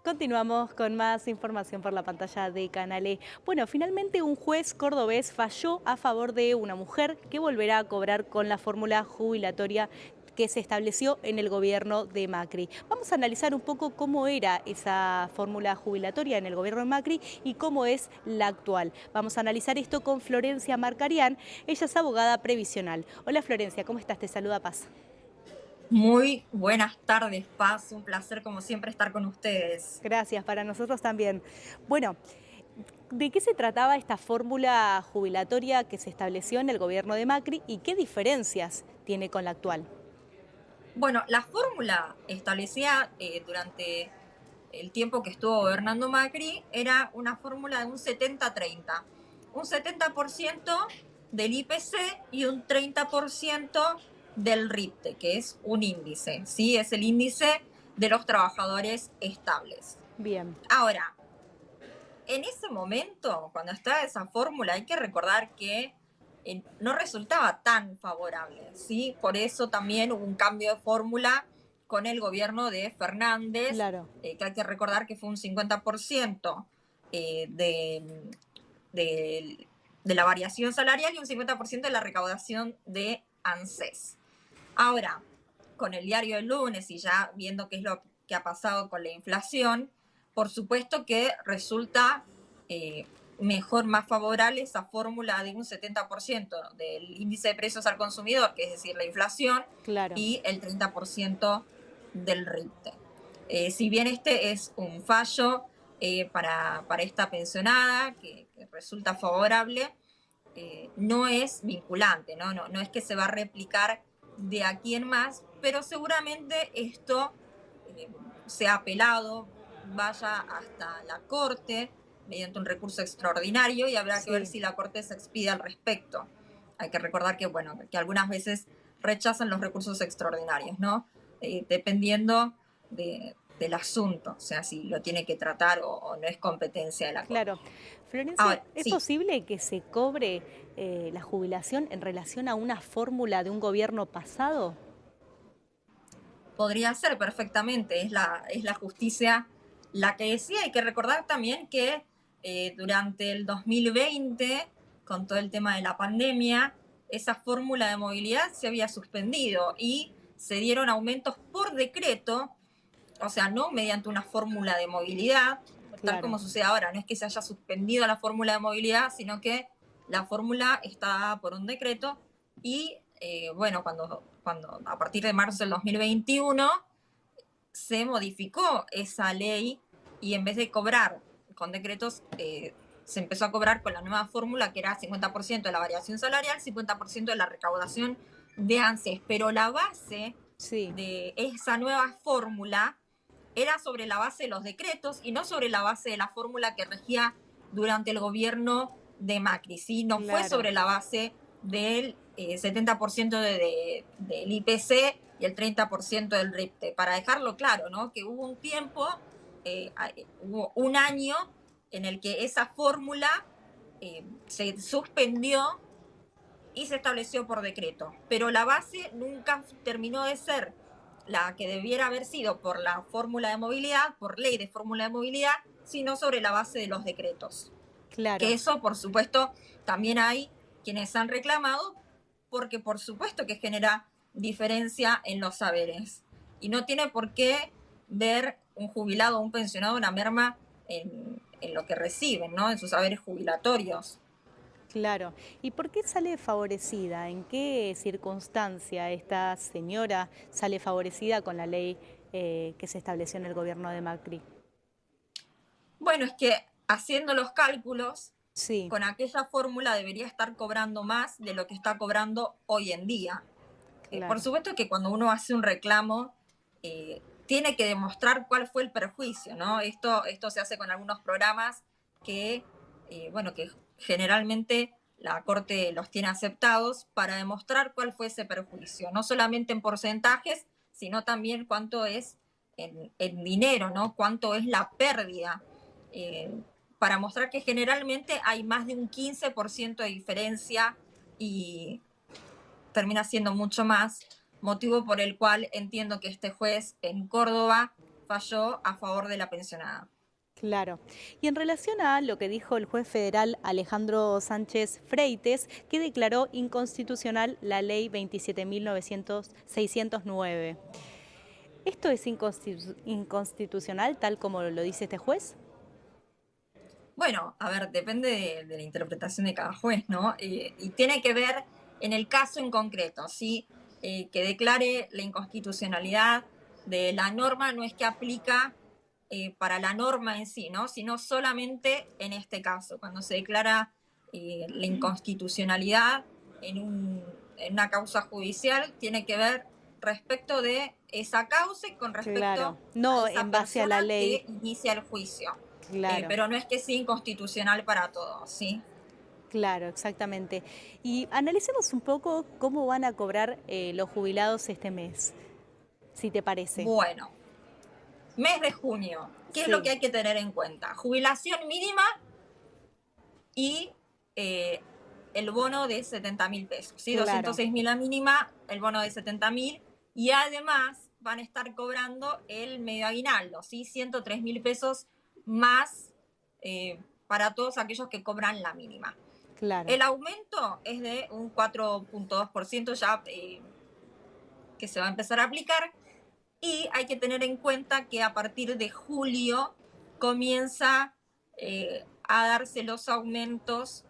Continuamos con más información por la pantalla de Canal E. Bueno, finalmente un juez cordobés falló a favor de una mujer que volverá a cobrar con la fórmula jubilatoria que se estableció en el gobierno de Macri. Vamos a analizar un poco cómo era esa fórmula jubilatoria en el gobierno de Macri y cómo es la actual. Vamos a analizar esto con Florencia Marcarián. Ella es abogada previsional. Hola Florencia, ¿cómo estás? Te saluda Paz. Muy buenas tardes, Paz. Un placer, como siempre, estar con ustedes. Gracias, para nosotros también. Bueno, ¿de qué se trataba esta fórmula jubilatoria que se estableció en el gobierno de Macri y qué diferencias tiene con la actual? Bueno, la fórmula establecida durante el tiempo que estuvo gobernando Macri era una fórmula de un 70-30. Un 70% del IPC y un 30% del RIPTE, que es un índice, ¿sí? Es el índice de los trabajadores estables. Bien, Ahora, en ese momento, cuando estaba esa fórmula, hay que recordar que no resultaba tan favorable, ¿sí? Por eso también hubo un cambio de fórmula con el gobierno de Fernández, claro, que hay que recordar que fue un 50% eh, de, de, de la variación salarial y un 50% de la recaudación de ANSES. Ahora, con el diario del lunes y ya viendo qué es lo que ha pasado con la inflación, por supuesto que resulta mejor, más favorable esa fórmula de un 70% del índice de precios al consumidor, que es decir, la inflación, claro. y el 30% del RIPTE. Si bien este es un fallo para esta pensionada que resulta favorable, no es vinculante, ¿no? No es que se va a replicar de aquí en más, pero seguramente esto eh, sea apelado, vaya hasta la Corte mediante un recurso extraordinario y habrá que ver Sí. si la Corte se expide al respecto. Hay que recordar que, bueno, que algunas veces rechazan los recursos extraordinarios, ¿no? Dependiendo del asunto, o sea, si lo tiene que tratar o no es competencia de la Corte. Claro. Florencia, Ahora, ¿es sí, posible que se cobre la jubilación en relación a una fórmula de un gobierno pasado? podría ser perfectamente, es la justicia la que decía. Hay que recordar también que durante el 2020, con todo el tema de la pandemia, esa fórmula de movilidad se había suspendido y se dieron aumentos por decreto, o sea, no mediante una fórmula de movilidad, tal Claro, como sucede ahora. No es que se haya suspendido la fórmula de movilidad, sino que la fórmula está por un decreto y, bueno, cuando a partir de marzo del 2021 se modificó esa ley y en vez de cobrar con decretos, se empezó a cobrar con la nueva fórmula que era 50% de la variación salarial, 50% de la recaudación de ANSES. Pero la base sí, de esa nueva fórmula era sobre la base de los decretos y no sobre la base de la fórmula que regía durante el gobierno de Macri, ¿sí? No fue claro. sobre la base del 70% del IPC y el 30% del RIPTE. Para dejarlo claro, ¿no? Que hubo un tiempo, hubo un año en el que esa fórmula se suspendió y se estableció por decreto. Pero la base nunca terminó de ser la que debiera haber sido por la fórmula de movilidad, por ley de fórmula de movilidad, sino sobre la base de los decretos. Que Claro. eso, por supuesto, también hay quienes han reclamado, porque por supuesto que genera diferencia en los saberes. Y no tiene por qué ver un jubilado o un pensionado una merma en lo que reciben, ¿no? En sus saberes jubilatorios. Claro. ¿Y por qué sale favorecida? ¿En qué circunstancia esta señora sale favorecida con la ley que se estableció en el gobierno de Macri? Bueno, es que haciendo los cálculos, Sí, con aquella fórmula debería estar cobrando más de lo que está cobrando hoy en día. Por claro, supuesto que cuando uno hace un reclamo, tiene que demostrar cuál fue el perjuicio, ¿no? Esto se hace con algunos programas que, bueno, que generalmente la Corte los tiene aceptados para demostrar cuál fue ese perjuicio, no solamente en porcentajes, sino también cuánto es en dinero, ¿no? Cuánto es la pérdida, eh, para mostrar que generalmente hay más de un 15% de diferencia y termina siendo mucho más, motivo por el cual entiendo que este juez en Córdoba falló a favor de la pensionada. Claro. Y en relación a lo que dijo el juez federal Alejandro Sánchez Freites, que declaró inconstitucional la ley 27.609. ¿Esto es inconstitucional tal como lo dice este juez? Bueno, a ver, depende de la interpretación de cada juez, ¿no? Y tiene que ver en el caso en concreto, ¿sí? Que declare la inconstitucionalidad de la norma no es que aplica para la norma en sí, ¿no? Sino solamente en este caso, cuando se declara la inconstitucionalidad en una causa judicial, tiene que ver respecto de esa causa y con respecto Claro, a no esa en base a la persona que ley. inicia el juicio. Claro, Pero no es que sea inconstitucional para todos, ¿sí? claro, exactamente. Y analicemos un poco cómo van a cobrar los jubilados este mes, si te parece. Bueno, mes de junio, ¿qué es lo Sí, que hay que tener en cuenta? Jubilación mínima y eh, el bono de 70.000 pesos, ¿sí? claro, 206.000 la mínima, el bono de 70.000 y además van a estar cobrando el medio aguinaldo, ¿sí? 103.000 pesos más para todos aquellos que cobran la mínima. claro, El aumento es de un 4.2% ya que se va a empezar a aplicar. Y hay que tener en cuenta que a partir de julio comienza a darse los aumentos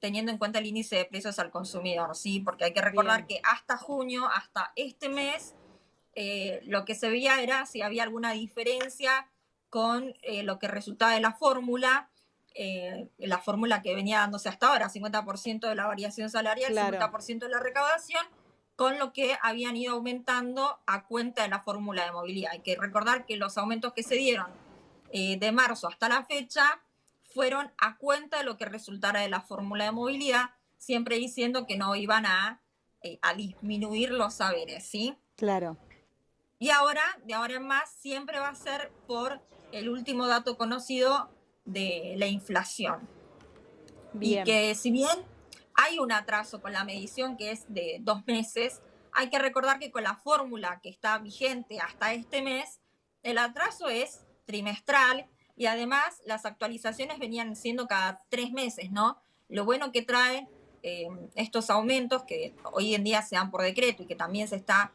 teniendo en cuenta el índice de precios al consumidor, ¿sí? Porque hay que recordar bien, que hasta junio, hasta este mes, lo que se veía era si había alguna diferencia con lo que resultaba de la fórmula que venía dándose hasta ahora, 50% de la variación salarial, claro, 50% de la recaudación, con lo que habían ido aumentando a cuenta de la fórmula de movilidad. Hay que recordar que los aumentos que se dieron de marzo hasta la fecha fueron a cuenta de lo que resultara de la fórmula de movilidad, siempre diciendo que no iban a disminuir los saberes, ¿sí? claro, Y ahora, de ahora en más, siempre va a ser por el último dato conocido de la inflación. Y bien, que si bien hay un atraso con la medición que es de 2 meses, hay que recordar que con la fórmula que está vigente hasta este mes, el atraso es trimestral y además las actualizaciones venían siendo cada 3 meses, ¿no? Lo bueno que trae estos aumentos que hoy en día se dan por decreto y que también se está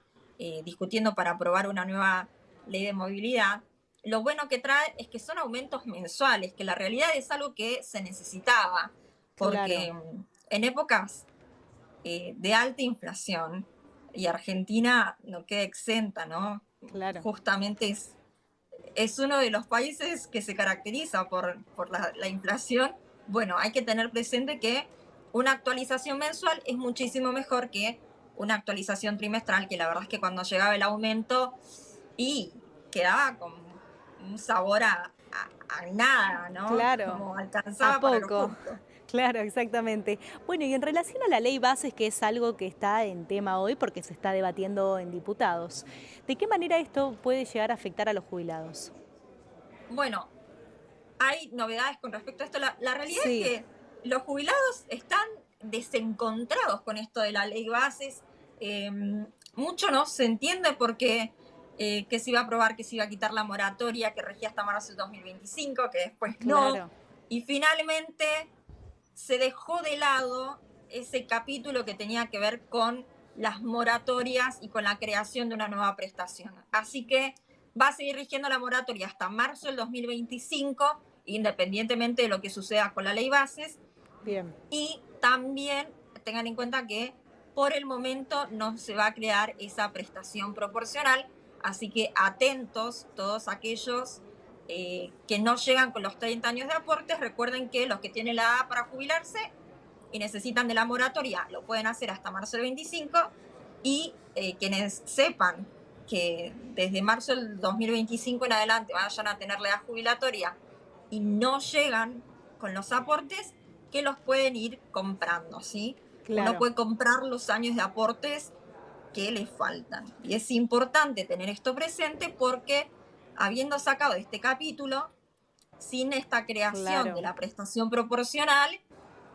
discutiendo para aprobar una nueva ley de movilidad, lo bueno que trae es que son aumentos mensuales, que la realidad es algo que se necesitaba claro, porque en épocas de alta inflación, y Argentina no queda exenta, ¿no? claro. Justamente es uno de los países que se caracteriza por la inflación. Bueno, hay que tener presente que una actualización mensual es muchísimo mejor que una actualización trimestral, que la verdad es que cuando llegaba el aumento y quedaba con un sabor a nada, ¿no? Claro, Como a alcanzaba para lo poco. justo. Claro, exactamente. Bueno, y en relación a la ley bases, que es algo que está en tema hoy porque se está debatiendo en diputados, ¿de qué manera esto puede llegar a afectar a los jubilados? Bueno, hay novedades con respecto a esto. La realidad es Sí, que los jubilados están desencontrados con esto de la ley bases. Eh, Mucho no se entiende porque que se iba a aprobar, que se iba a quitar la moratoria que regía hasta marzo del 2025, que después no. claro, Y finalmente se dejó de lado ese capítulo que tenía que ver con las moratorias y con la creación de una nueva prestación. Así que va a seguir rigiendo la moratoria hasta marzo del 2025, independientemente de lo que suceda con la ley bases. bien, Y también tengan en cuenta que por el momento no se va a crear esa prestación proporcional, así que atentos todos aquellos que no llegan con los 30 años de aportes. Recuerden que los que tienen la edad para jubilarse y necesitan de la moratoria lo pueden hacer hasta marzo del 25 y quienes sepan que desde marzo del 2025 en adelante vayan a tener la edad jubilatoria y no llegan con los aportes, que los pueden ir comprando, ¿sí? Uno claro, puede comprar los años de aportes que le faltan. Y es importante tener esto presente porque habiendo sacado este capítulo, sin esta creación de claro. la prestación proporcional,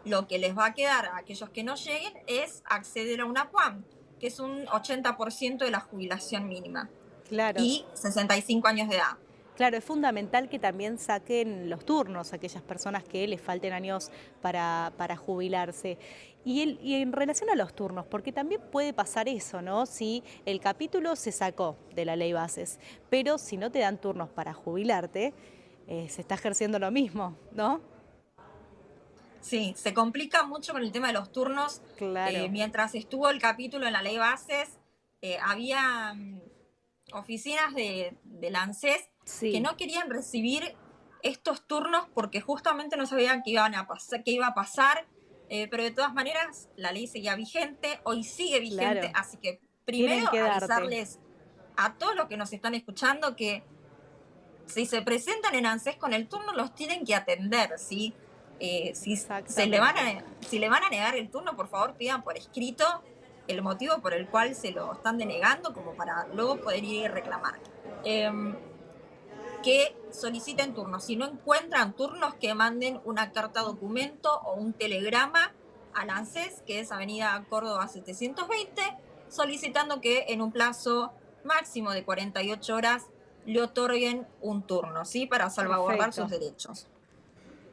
lo que les va a quedar a aquellos que no lleguen es acceder a una PUAM, que es un 80% de la jubilación mínima. Claro. y 65 años de edad. Claro, es fundamental que también saquen los turnos a aquellas personas que les falten años para jubilarse. Y en relación a los turnos, porque también puede pasar eso, ¿no? Si el capítulo se sacó de la ley bases, pero si no te dan turnos para jubilarte, se está ejerciendo lo mismo, ¿no? Sí, se complica mucho con el tema de los turnos. Claro, Mientras estuvo el capítulo en la ley bases, había oficinas del ANSES que sí, no querían recibir estos turnos porque justamente no sabían qué iba a pasar, pero de todas maneras la ley seguía vigente, hoy sigue vigente, claro. así que primero Tienen que darte. avisarles a todos los que nos están escuchando que si se presentan en ANSES con el turno, los tienen que atender, ¿sí? Exactamente. Si le van a negar el turno, por favor pidan por escrito el motivo por el cual se lo están denegando, como para luego poder ir y reclamar. Que soliciten turnos. Si no encuentran turnos, que manden una carta documento o un telegrama al ANSES, que es Avenida Córdoba 720, solicitando que en un plazo máximo de 48 horas le otorguen un turno, ¿sí? Para salvaguardar sus Perfecto. derechos.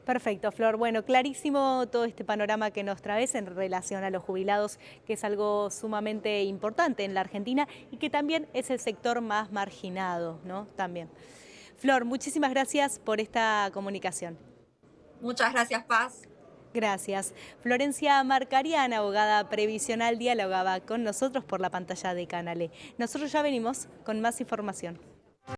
Perfecto, Flor. Bueno, clarísimo todo este panorama que nos traes en relación a los jubilados, que es algo sumamente importante en la Argentina y que también es el sector más marginado, ¿no? También. Flor, muchísimas gracias por esta comunicación. Muchas gracias, Paz. Gracias. Florencia Marcarian, abogada previsional, dialogaba con nosotros por la pantalla de Canale. Nosotros ya venimos con más información.